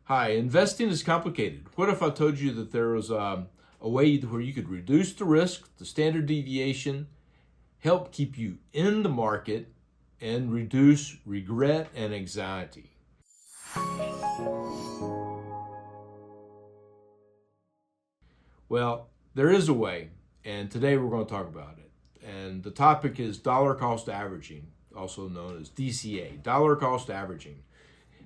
Hi, investing is complicated. What if I told you that there was a way where you could reduce the risk, the standard deviation, help keep you in the market, and reduce regret and anxiety? Well, there is a way, and today we're going to talk about it. And the topic is dollar cost averaging, also known as DCA, dollar cost averaging.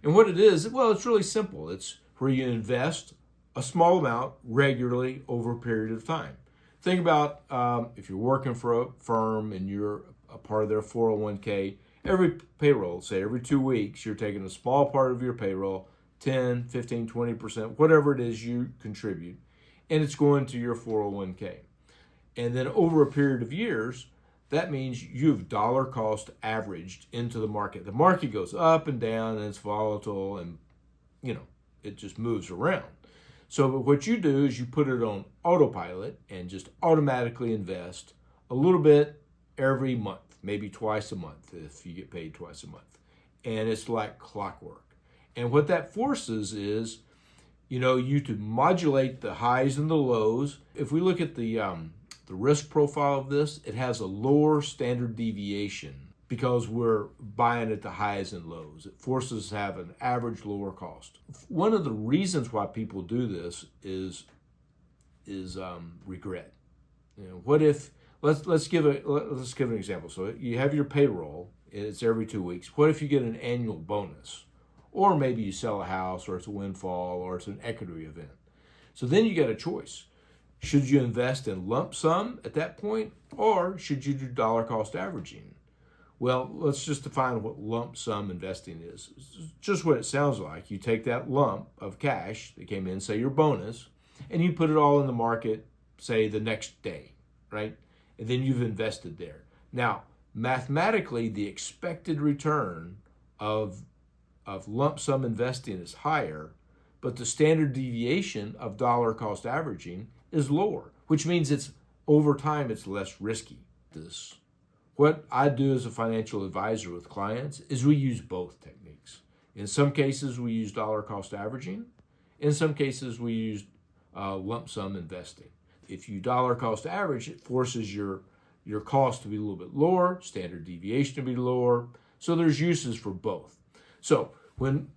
And what it is, well, it's really simple. It's where you invest a small amount regularly over a period of time. Think about if you're working for a firm and you're a part of their 401k, every payroll, say every 2 weeks, you're taking a small part of your payroll, 10, 15, 20%, whatever it is you contribute, and it's going to your 401k. And then over a period of years, that means you've dollar cost averaged into the market. The market goes up and down and it's volatile and, it just moves around. So what you do is you put it on autopilot and just automatically invest a little bit every month, maybe twice a month if you get paid twice a month. And it's like clockwork. And what that forces is, you to modulate the highs and the lows. If we look at the risk profile of this, it has a lower standard deviation because we're buying at the highs and lows. It forces us to have an average lower cost. One of the reasons why people do this is regret. What if let's give an example. So you have your payroll, it's every 2 weeks. What if you get an annual bonus? Or maybe you sell a house, or it's a windfall, or it's an equity event. So then you get a choice. Should you invest in lump sum at that point, or should you do dollar cost averaging? Well, let's just define what lump sum investing is. It's just what it sounds like. You take that lump of cash that came in, say your bonus, and you put it all in the market, say the next day, right? And then you've invested there. Now, mathematically, the expected return of lump sum investing is higher, but the standard deviation of dollar cost averaging is lower, which means it's over time it's less risky. What I do as a financial advisor with clients is we use both techniques. In some cases we use dollar cost averaging. In some cases we use lump sum investing. If you dollar cost average, it forces your cost to be a little bit lower, standard deviation to be lower. So there's uses for both. So when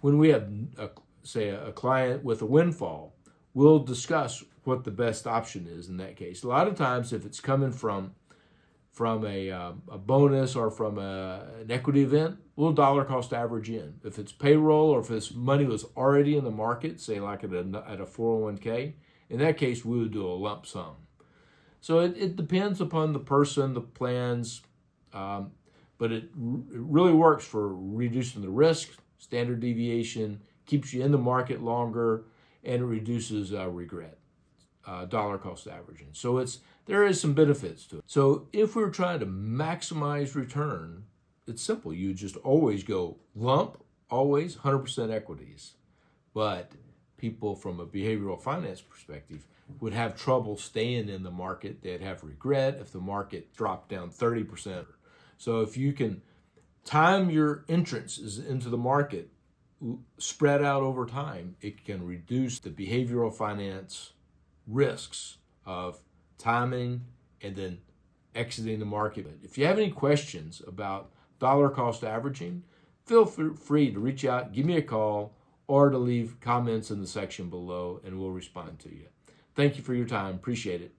we have a client with a windfall, we'll discuss what the best option is in that case. A lot of times, if it's coming from a bonus or from an equity event, we'll dollar cost average in. If it's payroll or if this money was already in the market, say like at a 401k, in that case, we would do a lump sum. So it depends upon the person, the plans, but it really works for reducing the risk, standard deviation, keeps you in the market longer, and it reduces regret, dollar cost averaging. So there is some benefits to it. So if we're trying to maximize return, it's simple. You just always go lump, always 100% equities. But people from a behavioral finance perspective would have trouble staying in the market. They'd have regret if the market dropped down 30%. So if you can time your entrances into the market spread out over time, it can reduce the behavioral finance risks of timing and then exiting the market. If you have any questions about dollar cost averaging, feel free to reach out, give me a call, or to leave comments in the section below, and we'll respond to you. Thank you for your time. Appreciate it.